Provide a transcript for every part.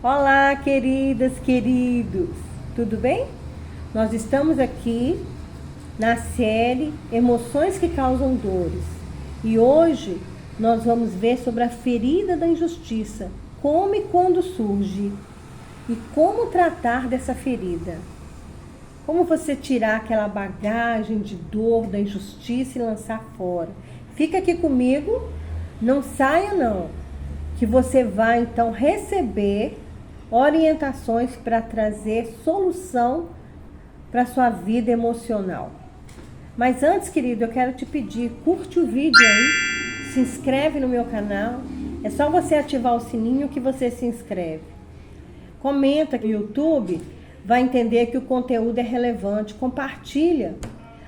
Olá, queridas, queridos, tudo bem? Nós estamos aqui na série Emoções que Causam Dores e hoje nós vamos ver sobre a ferida da injustiça, como e quando surge e como tratar dessa ferida. Como você tirar aquela bagagem de dor da injustiça e lançar fora. Fica aqui comigo, não saia não, que você vai então receber orientações para trazer solução para sua vida emocional. Mas antes, querido, eu quero te pedir, curte o vídeo aí, se inscreve no meu canal. É só você ativar o sininho que você se inscreve. Comenta aqui no YouTube, vai entender que o conteúdo é relevante. Compartilha.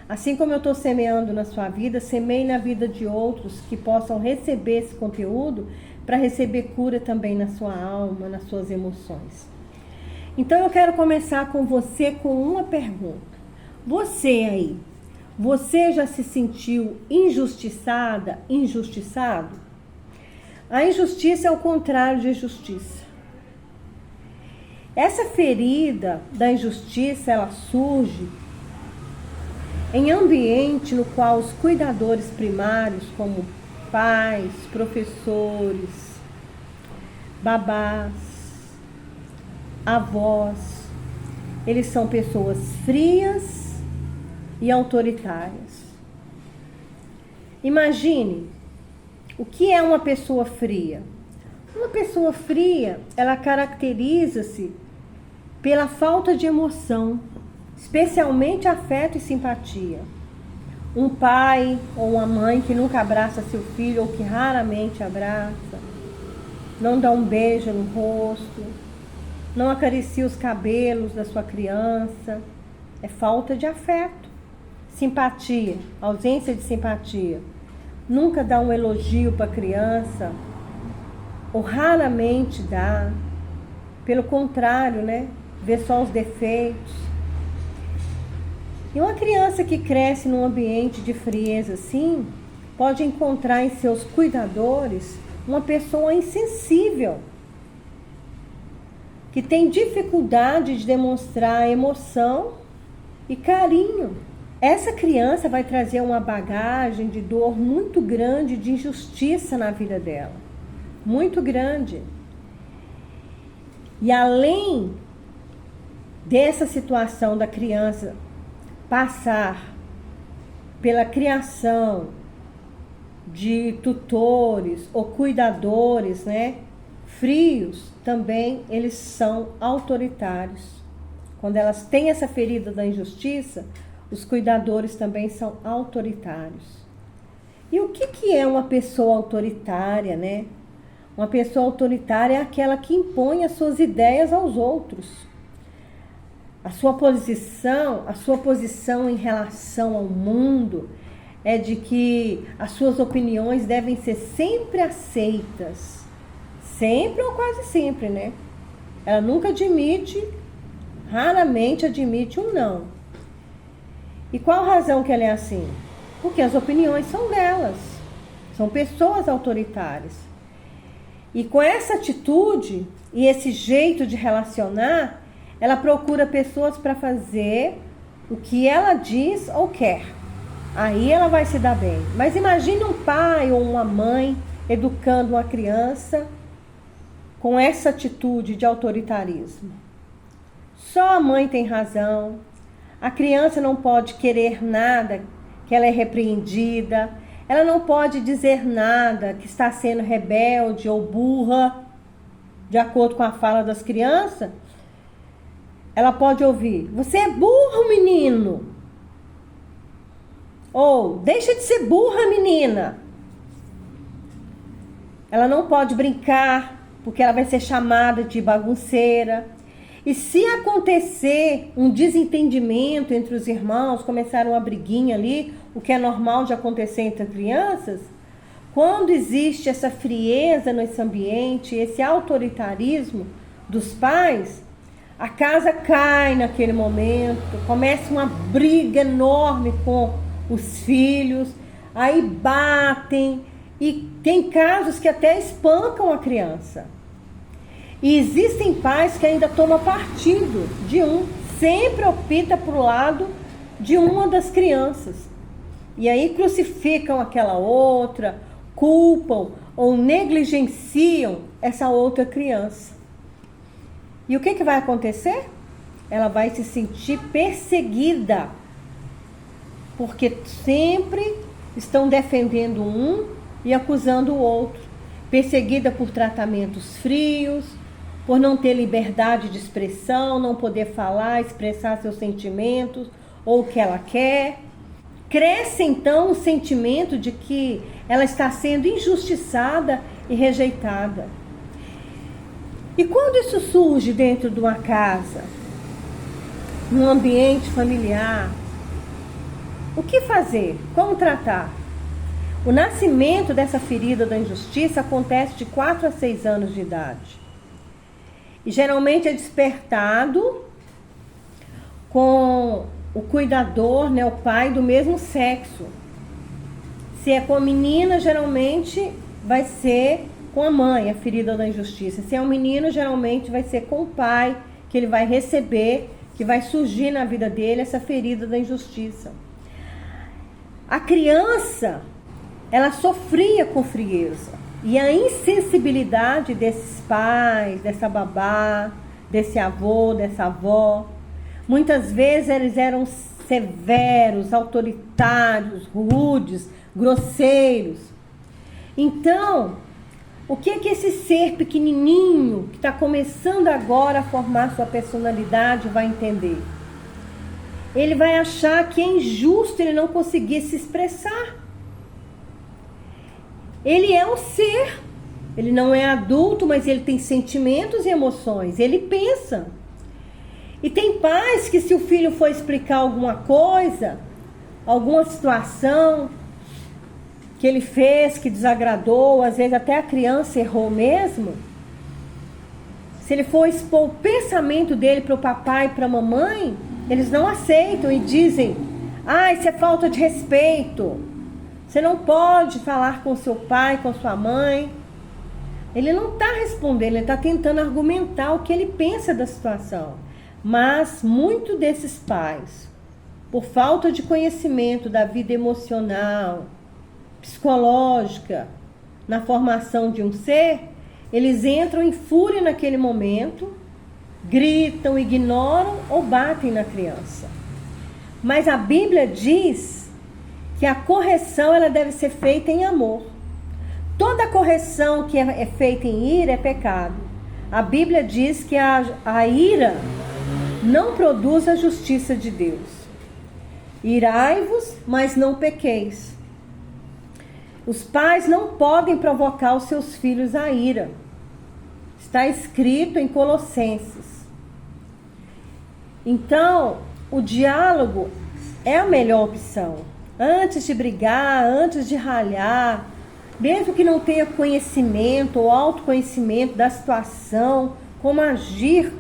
Assim como eu estou semeando na sua vida, semeie na vida de outros que possam receber esse conteúdo para receber cura também na sua alma, nas suas emoções. Então eu quero começar com você com uma pergunta. Você aí, você já se sentiu injustiçada, injustiçado? A injustiça é o contrário de justiça. Essa ferida da injustiça, ela surge em ambiente no qual os cuidadores primários, como pais, professores, babás, avós, eles são pessoas frias e autoritárias. Imagine o que é uma pessoa fria. Uma pessoa fria, ela caracteriza-se pela falta de emoção, especialmente afeto e simpatia. Um pai ou uma mãe que nunca abraça seu filho ou que raramente abraça, não dá um beijo no rosto, não acaricia os cabelos da sua criança, é falta de afeto. Simpatia, ausência de simpatia, nunca dá um elogio para a criança, ou raramente dá, pelo contrário, né? Vê só os defeitos. E uma criança que cresce num ambiente de frieza assim, pode encontrar em seus cuidadores uma pessoa insensível, que tem dificuldade de demonstrar emoção e carinho. Essa criança vai trazer uma bagagem de dor muito grande, de injustiça na vida dela. Muito grande. E além dessa situação da criança passar pela criação de tutores ou cuidadores, né, frios, também eles são autoritários. Quando elas têm essa ferida da injustiça, os cuidadores também são autoritários. E o que é uma pessoa autoritária, né? Uma pessoa autoritária é aquela que impõe as suas ideias aos outros. A sua posição em relação ao mundo é de que as suas opiniões devem ser sempre aceitas. Sempre ou quase sempre, né? Ela nunca admite, raramente admite um não. E qual a razão que ela é assim? Porque as opiniões são delas. São pessoas autoritárias. E com essa atitude e esse jeito de relacionar, ela procura pessoas para fazer o que ela diz ou quer. Aí ela vai se dar bem. Mas imagine um pai ou uma mãe educando uma criança com essa atitude de autoritarismo. Só a mãe tem razão. A criança não pode querer nada, que ela é repreendida. Ela não pode dizer nada, que está sendo rebelde ou burra, de acordo com a fala das crianças. Ela pode ouvir: você é burro, menino. Ou, deixa de ser burra, menina. Ela não pode brincar, porque ela vai ser chamada de bagunceira. E se acontecer um desentendimento entre os irmãos, começar uma briguinha ali, o que é normal de acontecer entre crianças, quando existe essa frieza nesse ambiente, esse autoritarismo dos pais, a casa cai naquele momento, começa uma briga enorme com os filhos, aí batem, e tem casos que até espancam a criança. E existem pais que ainda tomam partido de um, sempre opta para o lado de uma das crianças. E aí crucificam aquela outra, culpam ou negligenciam essa outra criança. E o que vai acontecer? Ela vai se sentir perseguida, porque sempre estão defendendo um e acusando o outro. Perseguida por tratamentos frios, por não ter liberdade de expressão, não poder falar, expressar seus sentimentos ou o que ela quer. Cresce então o sentimento de que ela está sendo injustiçada e rejeitada. E quando isso surge dentro de uma casa, num ambiente familiar, o que fazer? Como tratar? O nascimento dessa ferida da injustiça acontece de 4 a 6 anos de idade. E geralmente é despertado com o cuidador, né, o pai do mesmo sexo. Se é com a menina, geralmente vai ser com a mãe, a ferida da injustiça. Se é um menino, geralmente vai ser com o pai, que ele vai receber, que vai surgir na vida dele essa ferida da injustiça. A criança, ela sofria com frieza. E a insensibilidade desses pais, dessa babá, desse avô, dessa avó, muitas vezes eles eram severos, autoritários, rudes, grosseiros. Então, o que é que esse ser pequenininho, que está começando agora a formar sua personalidade, vai entender? Ele vai achar que é injusto ele não conseguir se expressar. Ele é um ser, ele não é adulto, mas ele tem sentimentos e emoções, ele pensa. E tem pais que, se o filho for explicar alguma coisa, alguma situação que ele fez, que desagradou, às vezes até a criança errou mesmo, se ele for expor o pensamento dele para o papai e para a mamãe, eles não aceitam e dizem: isso é falta de respeito, você não pode falar com seu pai, com sua mãe. Ele não está respondendo, ele está tentando argumentar o que ele pensa da situação. Mas muitos desses pais, por falta de conhecimento da vida emocional, psicológica, na formação de um ser, eles entram em fúria naquele momento, gritam, ignoram ou batem na criança. Mas a Bíblia diz que a correção ela deve ser feita em amor. Toda correção que é feita em ira é pecado. A Bíblia diz que a ira não produz a justiça de Deus. Irai-vos, mas não pequeis. Os pais não podem provocar os seus filhos à ira. Está escrito em Colossenses. Então, o diálogo é a melhor opção. Antes de brigar, antes de ralhar, mesmo que não tenha conhecimento ou autoconhecimento da situação, como agir,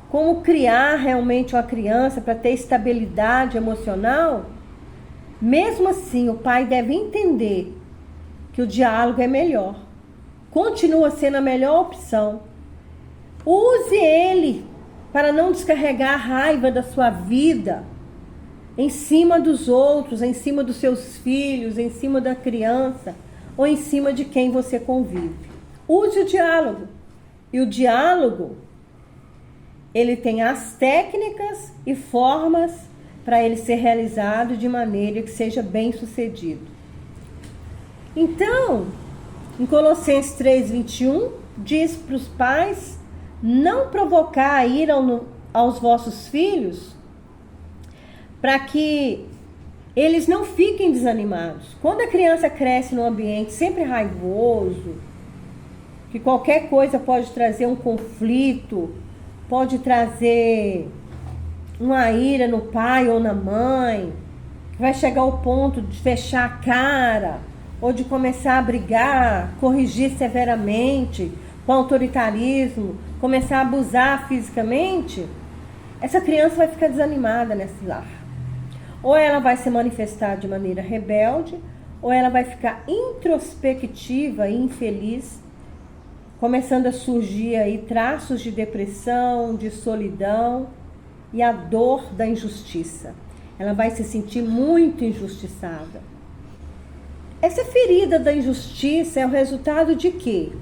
como criar realmente uma criança para ter estabilidade emocional, mesmo assim o pai deve entender que o diálogo é melhor. Continua sendo a melhor opção. Use ele para não descarregar a raiva da sua vida em cima dos outros, em cima dos seus filhos, em cima da criança ou em cima de quem você convive. Use o diálogo. E o diálogo, ele tem as técnicas e formas para ele ser realizado de maneira que seja bem sucedido. Então, em Colossenses 3:21, diz para os pais não provocar a ira aos vossos filhos, para que eles não fiquem desanimados. Quando a criança cresce num ambiente sempre raivoso, que qualquer coisa pode trazer um conflito, pode trazer uma ira no pai ou na mãe, que vai chegar ao ponto de fechar a cara, ou de começar a brigar, corrigir severamente, com autoritarismo, começar a abusar fisicamente, essa criança vai ficar desanimada nesse lar. Ou ela vai se manifestar de maneira rebelde, ou ela vai ficar introspectiva e infeliz começando a surgir aí traços de depressão, de solidão e a dor da injustiça. Ela vai se sentir muito injustiçada. Essa ferida da injustiça é o resultado de quê?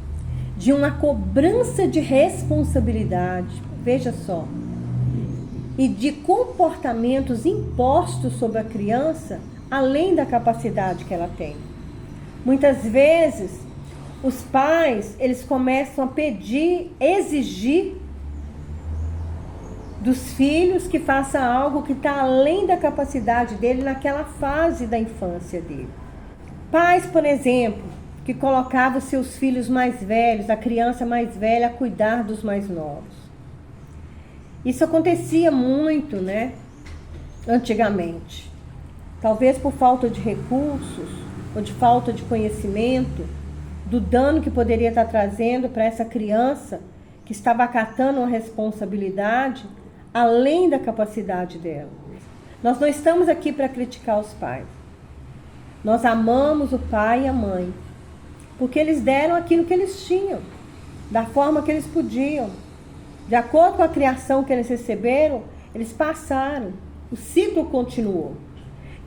De uma cobrança de responsabilidade, veja só, e de comportamentos impostos sobre a criança, além da capacidade que ela tem. Muitas vezes, os pais, eles começam a pedir, exigir dos filhos que faça algo que está além da capacidade dele naquela fase da infância dele. Pais, por exemplo, que colocavam seus filhos mais velhos, a criança mais velha, a cuidar dos mais novos. Isso acontecia muito, né? Antigamente. Talvez por falta de recursos ou de falta de conhecimento do dano que poderia estar trazendo para essa criança que estava acatando uma responsabilidade além da capacidade dela. Nós não estamos aqui para criticar os pais. Nós amamos o pai e a mãe, porque eles deram aquilo que eles tinham, da forma que eles podiam. De acordo com a criação que eles receberam, eles passaram. O ciclo continuou.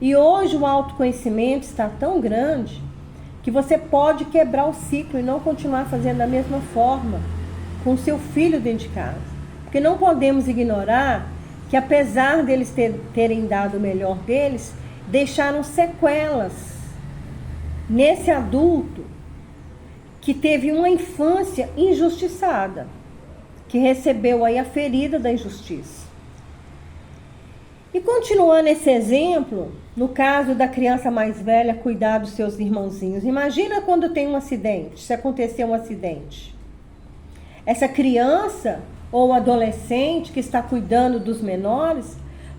E hoje o autoconhecimento está tão grande que você pode quebrar o ciclo e não continuar fazendo da mesma forma com o seu filho dentro de casa. Porque não podemos ignorar que apesar deles terem dado o melhor deles, deixaram sequelas nesse adulto que teve uma infância injustiçada, que recebeu aí a ferida da injustiça. E continuando esse exemplo, no caso da criança mais velha cuidar dos seus irmãozinhos, imagina quando tem um acidente, se acontecer um acidente. Essa criança ou adolescente que está cuidando dos menores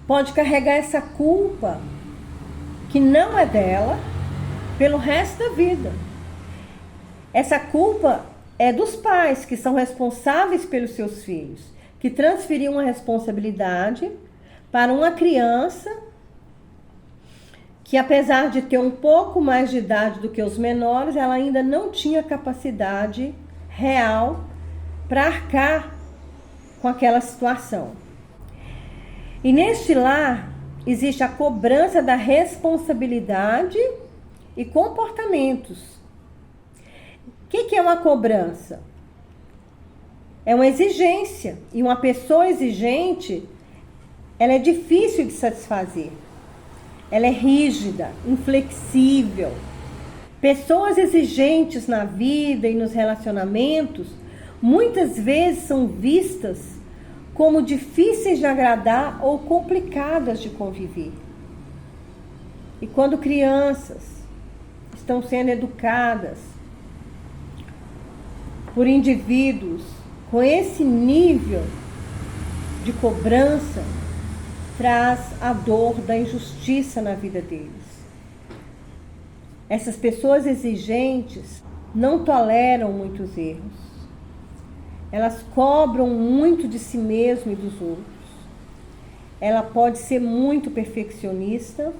pode carregar essa culpa que não é dela pelo resto da vida. Essa culpa é dos pais que são responsáveis pelos seus filhos, que transferiram a responsabilidade para uma criança que, apesar de ter um pouco mais de idade do que os menores, ela ainda não tinha capacidade real para arcar com aquela situação. E neste lar existe a cobrança da responsabilidade e comportamentos. O que é uma cobrança? É uma exigência. E uma pessoa exigente, ela é difícil de satisfazer. Ela é rígida, inflexível. Pessoas exigentes na vida e nos relacionamentos, muitas vezes são vistas como difíceis de agradar ou complicadas de conviver. E quando crianças estão sendo educadas por indivíduos com esse nível de cobrança, traz a dor da injustiça na vida deles. Essas pessoas exigentes não toleram muitos erros. Elas cobram muito de si mesma e dos outros. Ela pode ser muito perfeccionista,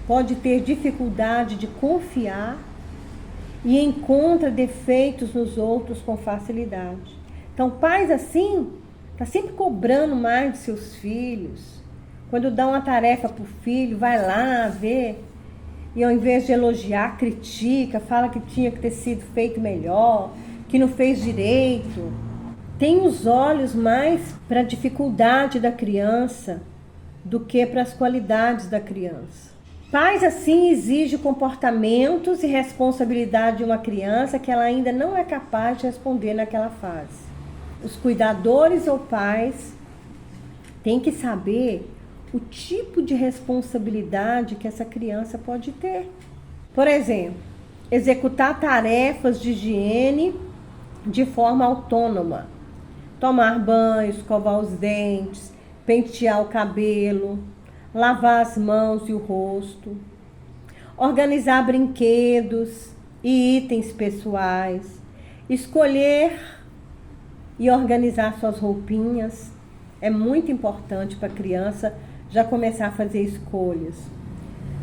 pode ter dificuldade de confiar e encontra defeitos nos outros com facilidade. Então, pais assim, tá sempre cobrando mais de seus filhos. Quando dá uma tarefa para o filho, vai lá ver, e ao invés de elogiar, critica, fala que tinha que ter sido feito melhor, que não fez direito. Tem os olhos mais para a dificuldade da criança do que para as qualidades da criança. Pais assim exigem comportamentos e responsabilidade de uma criança que ela ainda não é capaz de responder naquela fase. Os cuidadores ou pais têm que saber o tipo de responsabilidade que essa criança pode ter. Por exemplo, executar tarefas de higiene de forma autônoma. Tomar banho, escovar os dentes, pentear o cabelo, lavar as mãos e o rosto, organizar brinquedos e itens pessoais, escolher e organizar suas roupinhas. É muito importante para a criança já começar a fazer escolhas.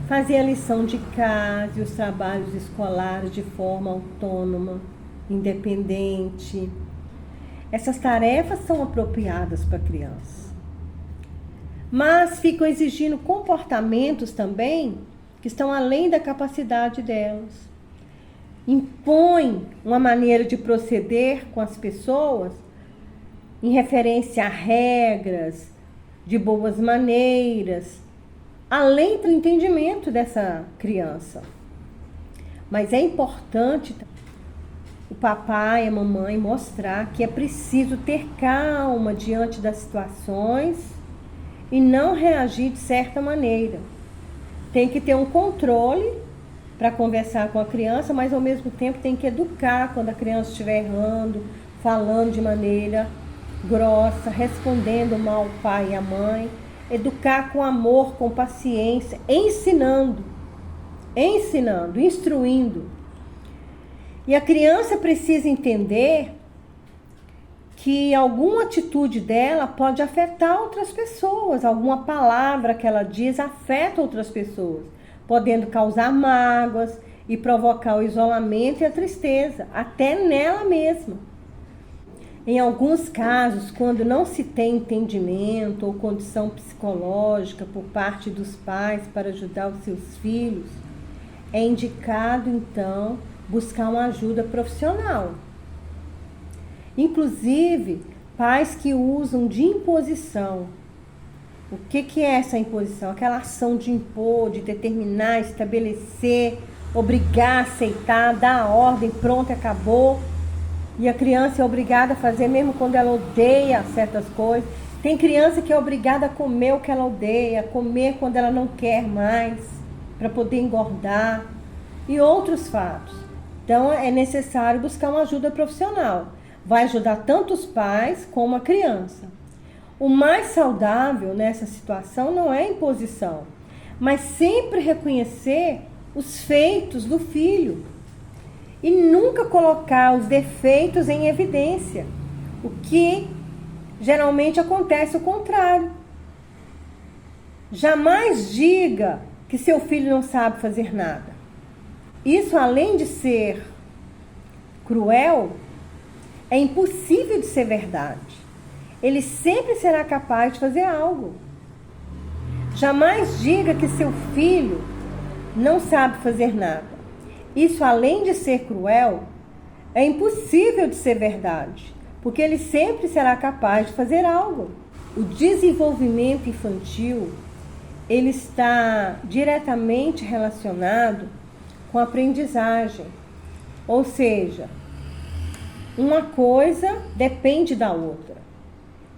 Fazer a lição de casa e os trabalhos escolares de forma autônoma. independente. Essas tarefas são apropriadas para a criança. Mas ficam exigindo comportamentos também que estão além da capacidade delas. Impõe uma maneira de proceder com as pessoas em referência a regras, de boas maneiras, além do entendimento dessa criança. Mas é importante o papai e a mamãe mostrar que é preciso ter calma diante das situações e não reagir de certa maneira. Tem que ter um controle para conversar com a criança, mas ao mesmo tempo tem que educar quando a criança estiver errando, falando de maneira grossa, respondendo mal o pai e a mãe. Educar com amor, com paciência, ensinando, instruindo. E a criança precisa entender que alguma atitude dela pode afetar outras pessoas, alguma palavra que ela diz afeta outras pessoas, podendo causar mágoas e provocar o isolamento e a tristeza, até nela mesma. Em alguns casos, quando não se tem entendimento ou condição psicológica por parte dos pais para ajudar os seus filhos, é indicado, então, buscar uma ajuda profissional. Inclusive, pais que usam de imposição. O que é essa imposição? Aquela ação de impor, de determinar, estabelecer, obrigar a aceitar, dar a ordem, pronto, acabou. E a criança é obrigada a fazer mesmo quando ela odeia certas coisas. Tem criança que é obrigada a comer o que ela odeia, comer quando ela não quer mais, para poder engordar. E outros fatos. Então, é necessário buscar uma ajuda profissional. Vai ajudar tanto os pais como a criança. O mais saudável nessa situação não é imposição, mas sempre reconhecer os feitos do filho e nunca colocar os defeitos em evidência, o que geralmente acontece o contrário. Jamais diga que seu filho não sabe fazer nada. Isso, além de ser cruel, é impossível de ser verdade. Ele sempre será capaz de fazer algo. Jamais diga que seu filho não sabe fazer nada. Isso, além de ser cruel, é impossível de ser verdade, porque ele sempre será capaz de fazer algo. O desenvolvimento infantil, ele está diretamente relacionado com a aprendizagem. Ou seja, uma coisa depende da outra.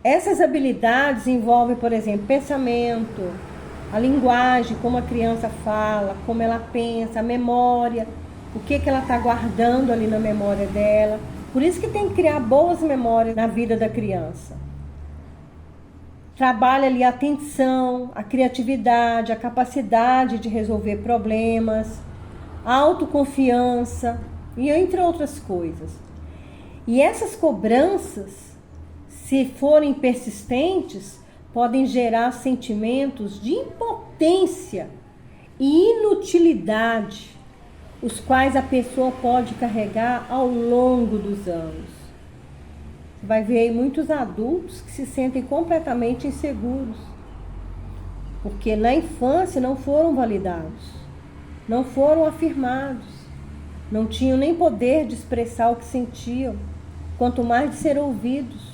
Essas habilidades envolvem, por exemplo, pensamento, a linguagem, como a criança fala, como ela pensa, a memória, o que ela está guardando ali na memória dela. Por isso que tem que criar boas memórias na vida da criança. Trabalha ali a atenção, a criatividade, a capacidade de resolver problemas, a autoconfiança e entre outras coisas. E essas cobranças, se forem persistentes, podem gerar sentimentos de impotência e inutilidade, os quais a pessoa pode carregar ao longo dos anos. Você vai ver aí muitos adultos que se sentem completamente inseguros, porque na infância não foram validados, não foram afirmados, não tinham nem poder de expressar o que sentiam, quanto mais de ser ouvidos.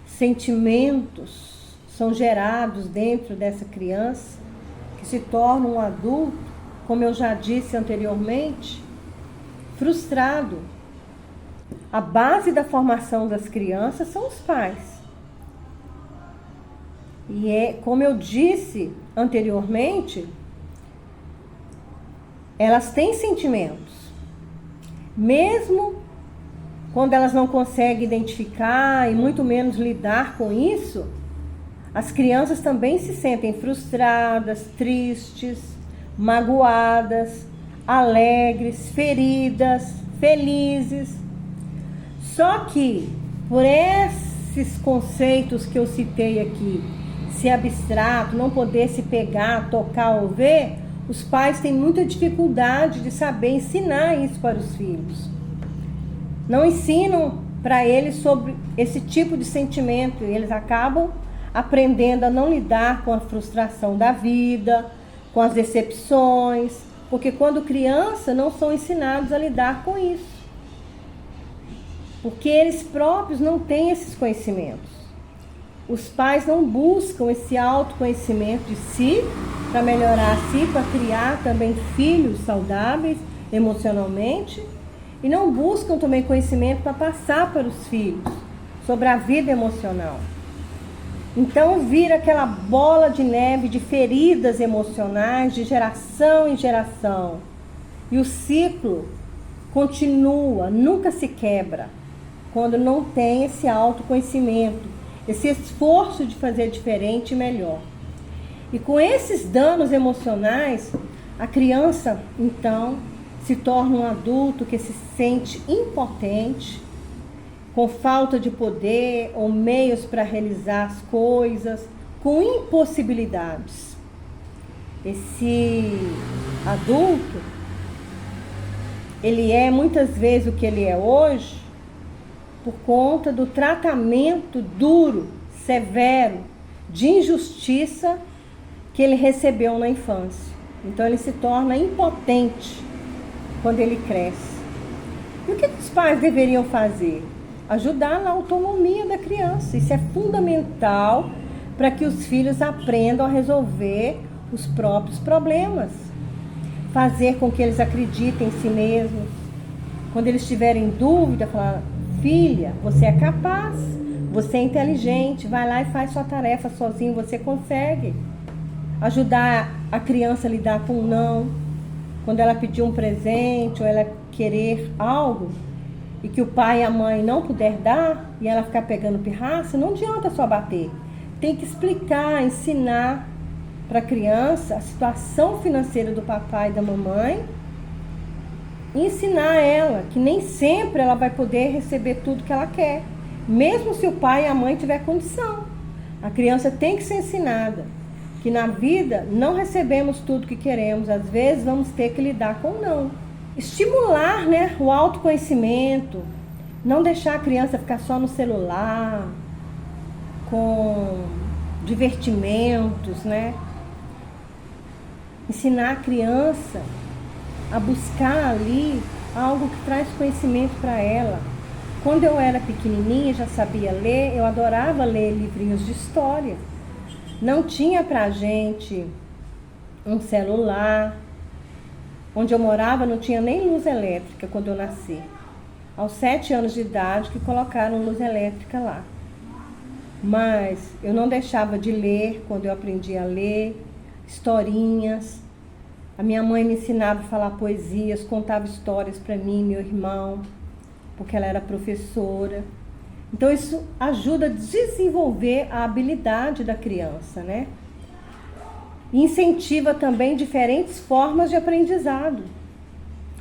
Sentimentos são gerados dentro dessa criança, que se torna um adulto, como eu já disse anteriormente, frustrado. A base da formação das crianças são os pais. E como eu disse anteriormente, elas têm sentimentos. Mesmo quando elas não conseguem identificar e muito menos lidar com isso, as crianças também se sentem frustradas, tristes, magoadas, alegres, feridas, felizes. Só que, por esses conceitos que eu citei aqui, ser abstrato, não poder se pegar, tocar ou ver, os pais têm muita dificuldade de saber ensinar isso para os filhos. não ensinam para eles sobre esse tipo de sentimento, e eles acabam aprendendo a não lidar com a frustração da vida, com as decepções, porque quando criança não são ensinados a lidar com isso, porque eles próprios não têm esses conhecimentos. Os pais não buscam esse autoconhecimento de si para melhorar a si, para criar também filhos saudáveis emocionalmente, e não buscam também conhecimento para passar para os filhos sobre a vida emocional. Então vira aquela bola de neve de feridas emocionais de geração em geração. E o ciclo continua, nunca se quebra, quando não tem esse autoconhecimento, esse esforço de fazer diferente e melhor. E com esses danos emocionais, a criança, então, se torna um adulto que se sente impotente, com falta de poder ou meios para realizar as coisas, com impossibilidades. Esse adulto, ele é muitas vezes o que ele é hoje por conta do tratamento duro, severo, de injustiça que ele recebeu na infância. Então ele se torna impotente quando ele cresce. E o que os pais deveriam fazer? Ajudar na autonomia da criança. Isso é fundamental para que os filhos aprendam a resolver os próprios problemas. Fazer com que eles acreditem em si mesmos. Quando eles tiverem dúvida, falar: filha, você é capaz, você é inteligente, vai lá e faz sua tarefa sozinho, você consegue. Ajudar a criança a lidar com o não. Quando ela pedir um presente ou ela querer algo e que o pai e a mãe não puder dar e ela ficar pegando pirraça, não adianta só bater. Tem que explicar, ensinar para a criança a situação financeira do papai e da mamãe e ensinar ela que nem sempre ela vai poder receber tudo que ela quer, mesmo se o pai e a mãe tiver condição. A criança tem que ser ensinada que na vida não recebemos tudo que queremos, às vezes vamos ter que lidar com o não. Estimular, o autoconhecimento, não deixar a criança ficar só no celular, com divertimentos, Ensinar a criança a buscar ali algo que traz conhecimento para ela. Quando eu era pequenininha, já sabia ler, eu adorava ler livrinhos de história. Não tinha pra gente um celular. Onde eu morava não tinha nem luz elétrica quando eu nasci. Aos 7 anos de idade que colocaram luz elétrica lá. Mas eu não deixava de ler quando eu aprendi a ler, historinhas. A minha mãe me ensinava a falar poesias, contava histórias para mim, meu irmão, porque ela era professora. Então isso ajuda a desenvolver a habilidade da criança, E incentiva também diferentes formas de aprendizado.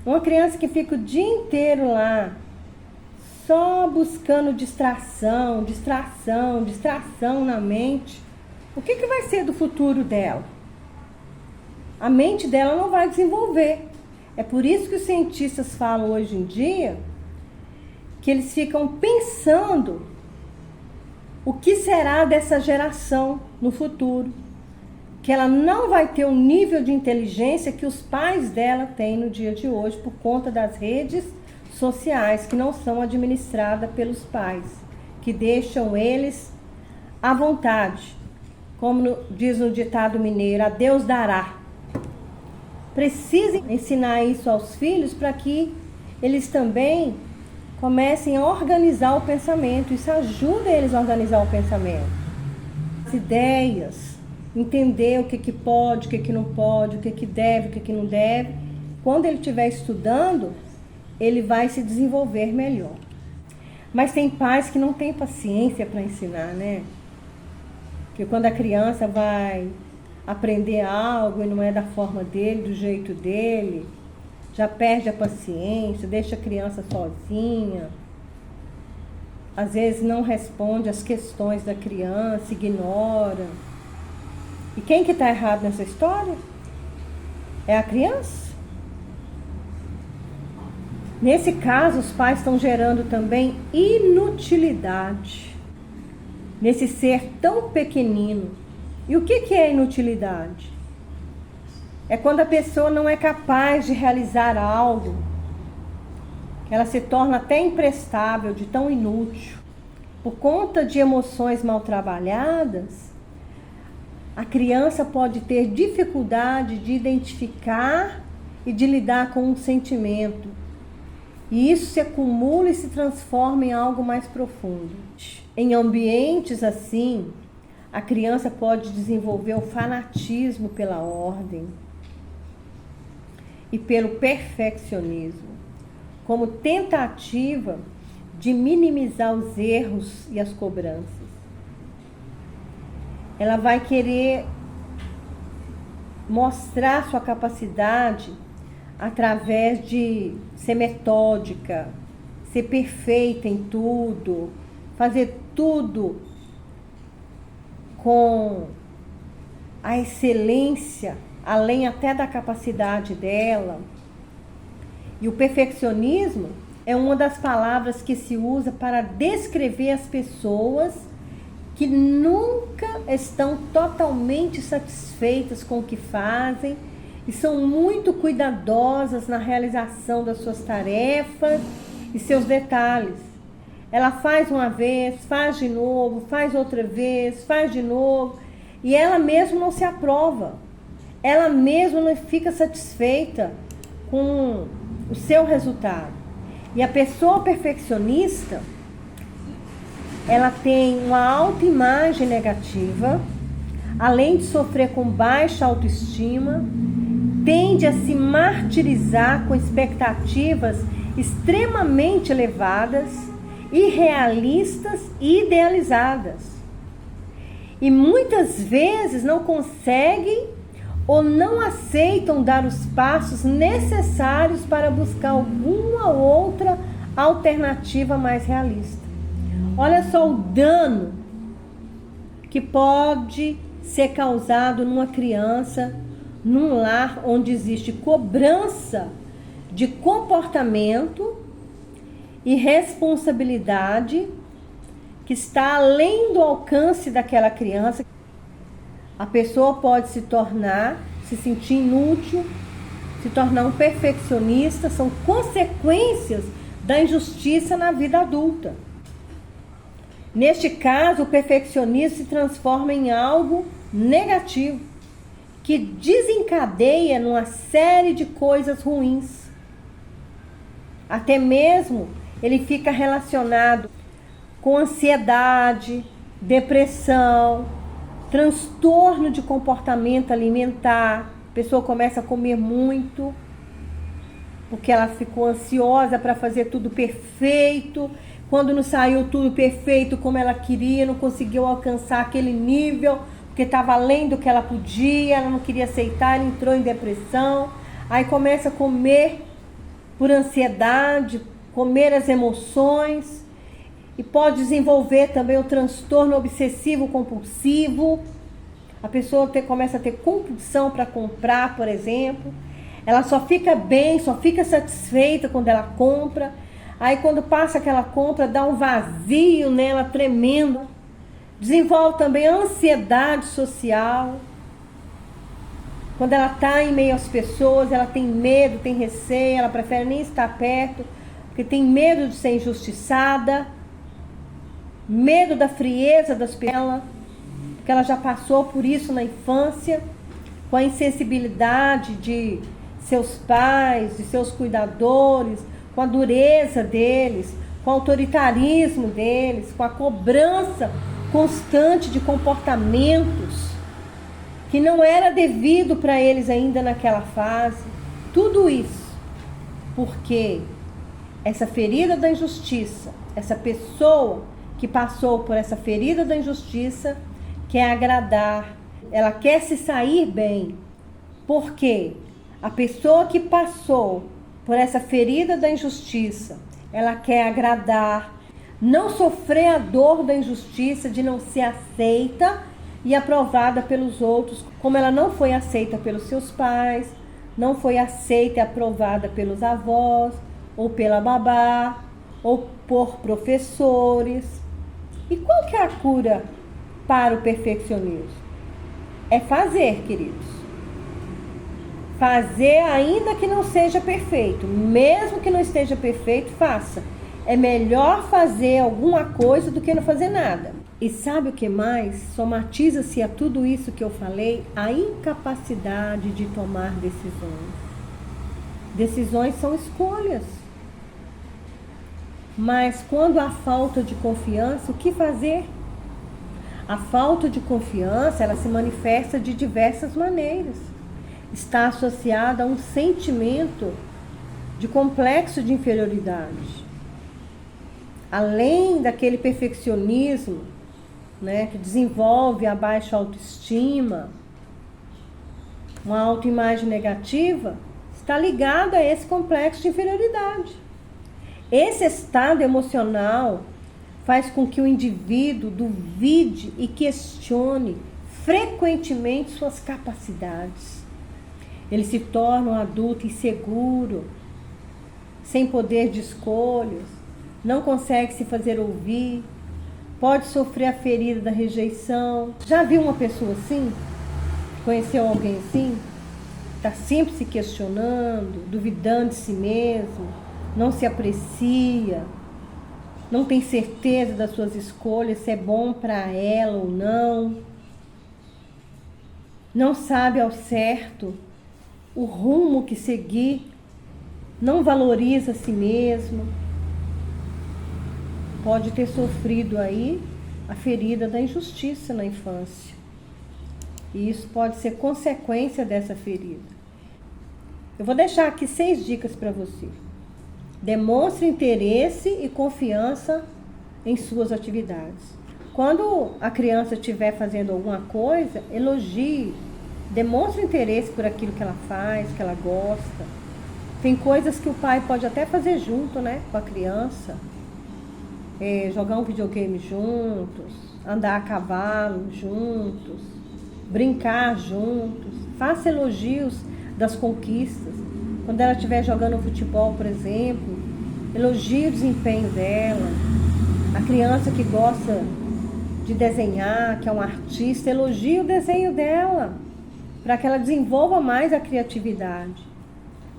Uma criança que fica o dia inteiro lá, só buscando distração na mente, o que vai ser do futuro dela? A mente dela não vai desenvolver. É por isso que os cientistas falam hoje em dia que eles ficam pensando o que será dessa geração no futuro. Que ela não vai ter o nível de inteligência que os pais dela têm no dia de hoje por conta das redes sociais que não são administradas pelos pais, que deixam eles à vontade. Como diz no ditado mineiro, a Deus dará. Precisa ensinar isso aos filhos para que eles também comecem a organizar o pensamento. Isso ajuda eles a organizar o pensamento. As ideias, entender o que pode, o que não pode, o que deve, o que não deve. Quando ele estiver estudando, ele vai se desenvolver melhor. Mas tem pais que não têm paciência para ensinar, Porque quando a criança vai aprender algo e não é da forma dele, do jeito dele, já perde a paciência, deixa a criança sozinha. Às vezes não responde às questões da criança, ignora. E quem que está errado nessa história? É a criança. Nesse caso, os pais estão gerando também inutilidade nesse ser tão pequenino. E o que é inutilidade? É quando a pessoa não é capaz de realizar algo, ela se torna até imprestável, de tão inútil. Por conta de emoções mal trabalhadas, a criança pode ter dificuldade de identificar e de lidar com um sentimento. E isso se acumula e se transforma em algo mais profundo. Em ambientes assim, a criança pode desenvolver o fanatismo pela ordem e pelo perfeccionismo, como tentativa de minimizar os erros e as cobranças. Ela vai querer mostrar sua capacidade através de ser metódica, ser perfeita em tudo, fazer tudo com a excelência, além até da capacidade dela. E o perfeccionismo é uma das palavras que se usa para descrever as pessoas que nunca estão totalmente satisfeitas com o que fazem e são muito cuidadosas na realização das suas tarefas e seus detalhes. Ela faz uma vez, faz de novo, faz outra vez, faz de novo, e ela mesma não se aprova. Ela mesma não fica satisfeita com o seu resultado. E a pessoa perfeccionista, ela tem uma autoimagem negativa, além de sofrer com baixa autoestima, tende a se martirizar com expectativas extremamente elevadas, irrealistas e idealizadas. E muitas vezes não conseguem ou não aceitam dar os passos necessários para buscar alguma outra alternativa mais realista. Olha só o dano que pode ser causado numa criança, num lar onde existe cobrança de comportamento e responsabilidade que está além do alcance daquela criança. A pessoa pode se sentir inútil, se tornar um perfeccionista, são consequências da injustiça na vida adulta. Neste caso, o perfeccionismo se transforma em algo negativo, que desencadeia numa série de coisas ruins. Até mesmo ele fica relacionado com ansiedade, depressão, transtorno de comportamento alimentar. A pessoa começa a comer muito, porque ela ficou ansiosa para fazer tudo perfeito. Quando não saiu tudo perfeito como ela queria, não conseguiu alcançar aquele nível, porque estava além do que ela podia, ela não queria aceitar, ela entrou em depressão. Aí começa a comer por ansiedade, comer as emoções, e pode desenvolver também o transtorno obsessivo compulsivo. A pessoa começa a ter compulsão para comprar, por exemplo. Ela só fica bem, só fica satisfeita quando ela compra. Aí quando passa aquela compra, dá um vazio nela tremendo. Desenvolve também a ansiedade social. Quando ela está em meio às pessoas, ela tem medo, tem receio, ela prefere nem estar perto, porque tem medo de ser injustiçada, medo da frieza das pessoas, porque ela já passou por isso na infância, com a insensibilidade de seus pais, de seus cuidadores, com a dureza deles, com o autoritarismo deles, com a cobrança constante de comportamentos que não era devido para eles ainda naquela fase. Tudo isso porque essa ferida da injustiça, essa pessoa que passou por essa ferida da injustiça quer agradar, ela quer se sair bem, porque a pessoa que passou por essa ferida da injustiça, ela quer agradar, não sofrer a dor da injustiça de não ser aceita e aprovada pelos outros, como ela não foi aceita pelos seus pais, não foi aceita e aprovada pelos avós, ou pela babá, ou por professores. E qual que é a cura para o perfeccionismo? É fazer, queridos. Fazer ainda que não seja perfeito. Mesmo que não esteja perfeito, faça. É melhor fazer alguma coisa do que não fazer nada. E sabe o que mais? Somatiza-se a tudo isso que eu falei, a incapacidade de tomar decisões. Decisões são escolhas. Mas quando há falta de confiança, o que fazer? A falta de confiança, ela se manifesta de diversas maneiras. Está associada a um sentimento de complexo de inferioridade. Além daquele perfeccionismo, né, que desenvolve a baixa autoestima, uma autoimagem negativa, está ligada a esse complexo de inferioridade. Esse estado emocional faz com que o indivíduo duvide e questione frequentemente suas capacidades. Ele se torna um adulto inseguro, sem poder de escolhas, não consegue se fazer ouvir, pode sofrer a ferida da rejeição. Já viu uma pessoa assim? Conheceu alguém assim? Está sempre se questionando, duvidando de si mesmo, não se aprecia, não tem certeza das suas escolhas, se é bom para ela ou não sabe ao certo o rumo que seguir, não valoriza a si mesmo. Pode ter sofrido aí a ferida da injustiça na infância. E isso pode ser consequência dessa ferida. Eu vou deixar aqui 6 dicas para você. Demonstre interesse e confiança em suas atividades. Quando a criança estiver fazendo alguma coisa, elogie, demonstre interesse por aquilo que ela faz, que ela gosta. Tem coisas que o pai pode até fazer junto, né, com a criança. Jogar um videogame juntos, andar a cavalo juntos, brincar juntos. Faça elogios das conquistas. Quando ela estiver jogando futebol, por exemplo, elogie o desempenho dela. A criança que gosta de desenhar, que é um artista, elogie o desenho dela, para que ela desenvolva mais a criatividade.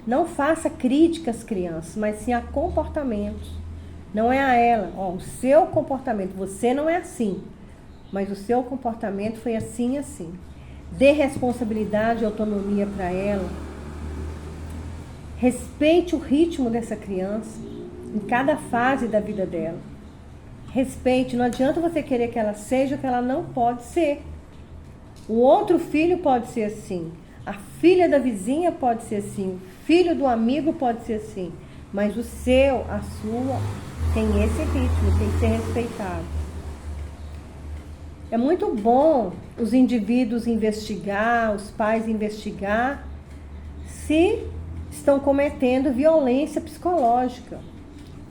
Não faça críticas às crianças, mas sim a comportamentos. Não é a ela, o seu comportamento, você não é assim, mas o seu comportamento foi assim e assim. Dê responsabilidade e autonomia para ela. Respeite o ritmo dessa criança em cada fase da vida dela. Respeite, não adianta você querer que ela seja o que ela não pode ser. O outro filho pode ser assim, a filha da vizinha pode ser assim, o filho do amigo pode ser assim, mas o seu, a sua, tem esse ritmo, tem que ser respeitado. É muito bom os indivíduos investigar, os pais investigar se estão cometendo violência psicológica,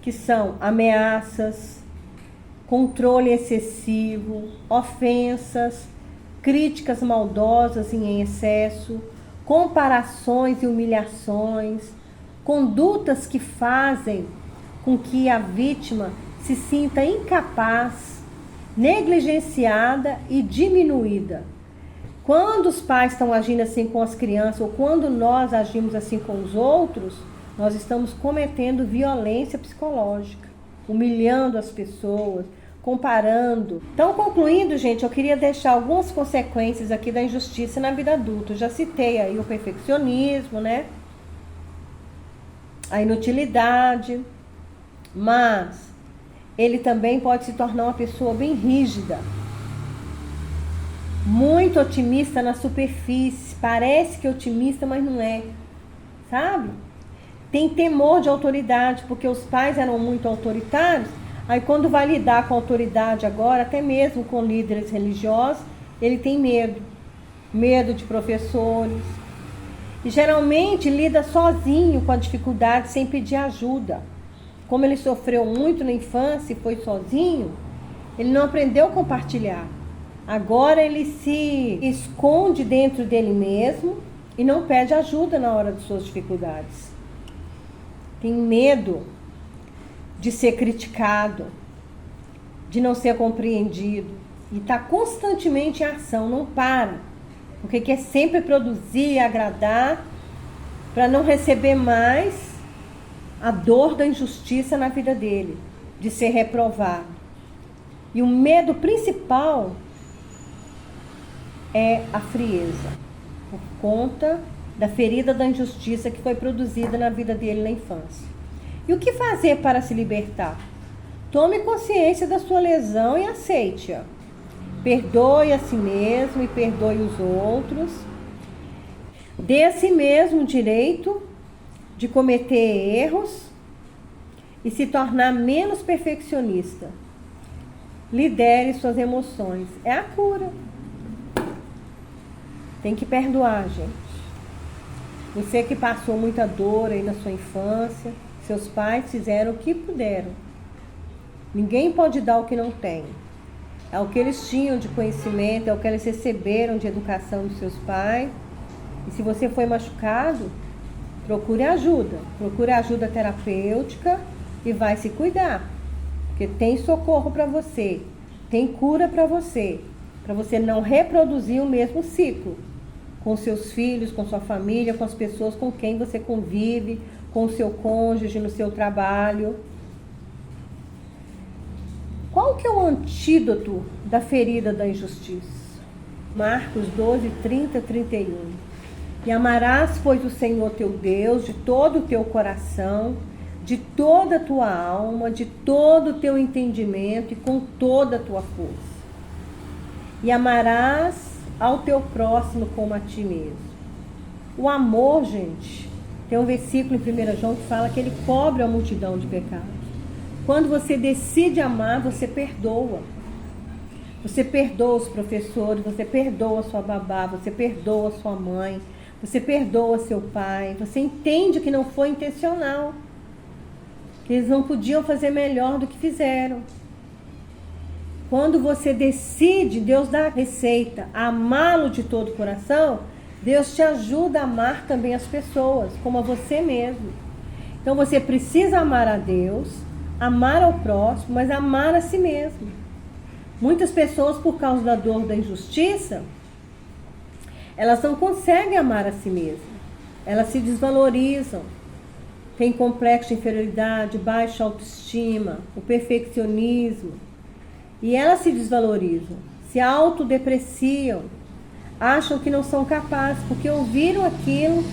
que são ameaças, controle excessivo, ofensas, críticas maldosas e em excesso, comparações e humilhações, condutas que fazem com que a vítima se sinta incapaz, negligenciada e diminuída. Quando os pais estão agindo assim com as crianças, ou quando nós agimos assim com os outros, nós estamos cometendo violência psicológica, humilhando as pessoas, comparando. Então, concluindo, gente, eu queria deixar algumas consequências aqui da injustiça na vida adulta. Eu já citei aí o perfeccionismo, né? A inutilidade, mas ele também pode se tornar uma pessoa bem rígida, muito otimista na superfície, parece que é otimista, mas não é, sabe? Tem temor de autoridade, porque os pais eram muito autoritários, aí quando vai lidar com a autoridade agora, até mesmo com líderes religiosos, ele tem medo de professores, e geralmente lida sozinho com a dificuldade, sem pedir ajuda. Como ele sofreu muito na infância e foi sozinho, ele não aprendeu a compartilhar. Agora ele se esconde dentro dele mesmo e não pede ajuda na hora de suas dificuldades. tem medo de ser criticado, de não ser compreendido, e está constantemente em ação, não para, porque quer sempre produzir e agradar para não receber mais a dor da injustiça na vida dele, de ser reprovado. E o medo principal é a frieza, por conta da ferida da injustiça que foi produzida na vida dele na infância. E o que fazer para se libertar? Tome consciência da sua lesão e aceite-a. Perdoe a si mesmo e perdoe os outros. Dê a si mesmo o direito de cometer erros e se tornar menos perfeccionista. Lidere suas emoções. É a cura. Tem que perdoar, gente. Você que passou muita dor aí na sua infância, seus pais fizeram o que puderam. Ninguém pode dar o que não tem. É o que eles tinham de conhecimento, é o que eles receberam de educação dos seus pais. E se você foi machucado, procure ajuda. Procure ajuda terapêutica e vai se cuidar. Porque tem socorro para você, tem cura para você não reproduzir o mesmo ciclo com seus filhos, com sua família, com as pessoas com quem você convive, com o seu cônjuge, no seu trabalho. Qual que é o antídoto da ferida da injustiça? Marcos 12, 30, 31. E amarás, pois, o Senhor teu Deus de todo o teu coração, de toda a tua alma, de todo o teu entendimento e com toda a tua força. E amarás ao teu próximo como a ti mesmo. O amor, gente, tem um versículo em 1 João que fala que ele cobre a multidão de pecados. Quando você decide amar, você perdoa. Você perdoa os professores, você perdoa sua babá, você perdoa sua mãe, você perdoa seu pai, você entende que não foi intencional, que eles não podiam fazer melhor do que fizeram. Quando você decide, Deus dá a receita, amá-lo de todo o coração, Deus te ajuda a amar também as pessoas, como a você mesmo. Então você precisa amar a Deus, amar ao próximo, mas amar a si mesmo. Muitas pessoas, por causa da dor da injustiça, elas não conseguem amar a si mesmas. Elas se desvalorizam, têm complexo de inferioridade, baixa autoestima, o perfeccionismo. E elas se desvalorizam, se autodepreciam, acham que não são capazes, porque ouviram aquilo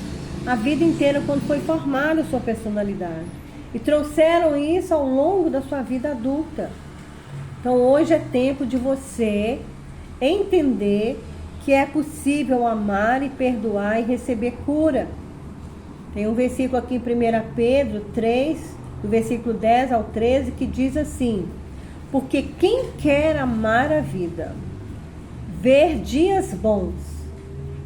a vida inteira quando foi formada a sua personalidade. E trouxeram isso ao longo da sua vida adulta. Então hoje é tempo de você entender que é possível amar e perdoar e receber cura. Tem um versículo aqui em 1 Pedro 3, do versículo 10 ao 13, que diz assim: porque quem quer amar a vida, ver dias bons,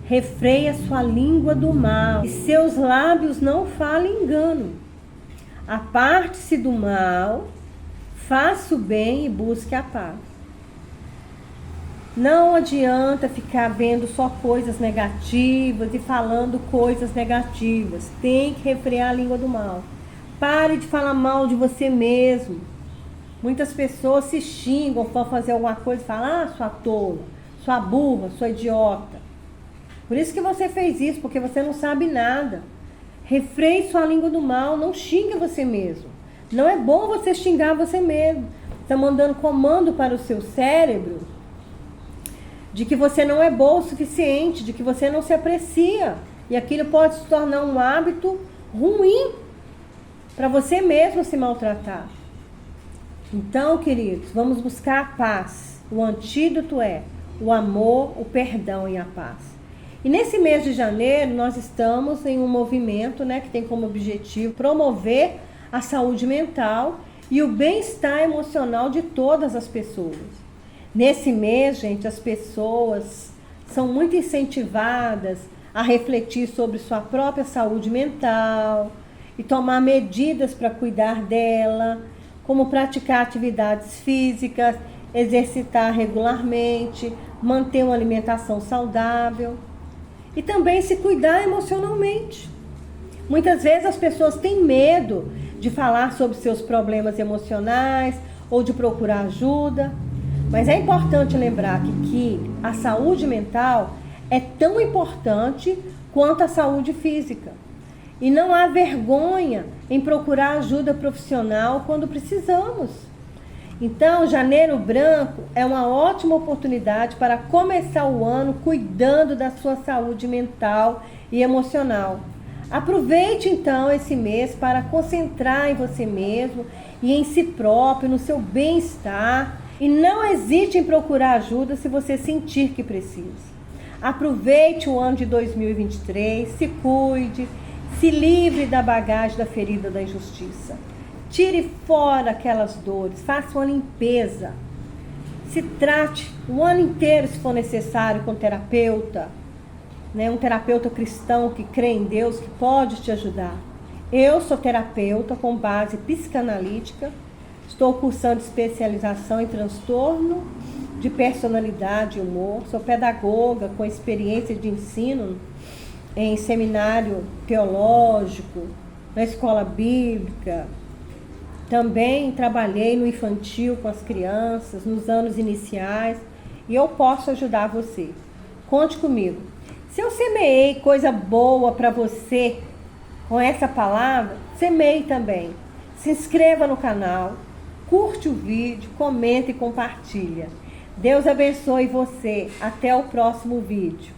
refreia sua língua do mal, e seus lábios não falem engano. Aparte-se do mal, faça o bem e busque a paz. Não adianta ficar vendo só coisas negativas e falando coisas negativas. Tem que refrear a língua do mal. Pare de falar mal de você mesmo. Muitas pessoas se xingam, vão fazer alguma coisa e falam: ah, sua tola, sua burra, sua idiota. Por isso que você fez isso, porque você não sabe nada. Refreie sua língua do mal, não xingue você mesmo. Não é bom você xingar você mesmo. Está mandando comando para o seu cérebro de que você não é bom o suficiente, de que você não se aprecia. E aquilo pode se tornar um hábito ruim para você mesmo se maltratar. Então, queridos, vamos buscar a paz. O antídoto é o amor, o perdão e a paz. E nesse mês de janeiro, nós estamos em um movimento, que tem como objetivo promover a saúde mental e o bem-estar emocional de todas as pessoas. Nesse mês, gente, as pessoas são muito incentivadas a refletir sobre sua própria saúde mental e tomar medidas para cuidar dela, como praticar atividades físicas, exercitar regularmente, manter uma alimentação saudável e também se cuidar emocionalmente. Muitas vezes as pessoas têm medo de falar sobre seus problemas emocionais ou de procurar ajuda. Mas é importante lembrar que a saúde mental é tão importante quanto a saúde física. E não há vergonha em procurar ajuda profissional quando precisamos. Então, Janeiro Branco é uma ótima oportunidade para começar o ano cuidando da sua saúde mental e emocional. Aproveite então esse mês para concentrar em você mesmo e em si próprio, no seu bem-estar. E não hesite em procurar ajuda se você sentir que precisa. Aproveite o ano de 2023, se cuide, se livre da bagagem da ferida da injustiça. Tire fora aquelas dores, faça uma limpeza. Se trate o ano inteiro, se for necessário, com terapeuta, um terapeuta cristão que crê em Deus, que pode te ajudar. Eu sou terapeuta com base psicanalítica. Estou cursando especialização em transtorno de personalidade e humor. Sou pedagoga com experiência de ensino em seminário teológico, na escola bíblica. Também trabalhei no infantil com as crianças, nos anos iniciais, e eu posso ajudar você. Conte comigo. Se eu semeei coisa boa para você com essa palavra, semeie também. Se inscreva no canal. Curte o vídeo, comenta e compartilha. Deus abençoe você. Até o próximo vídeo.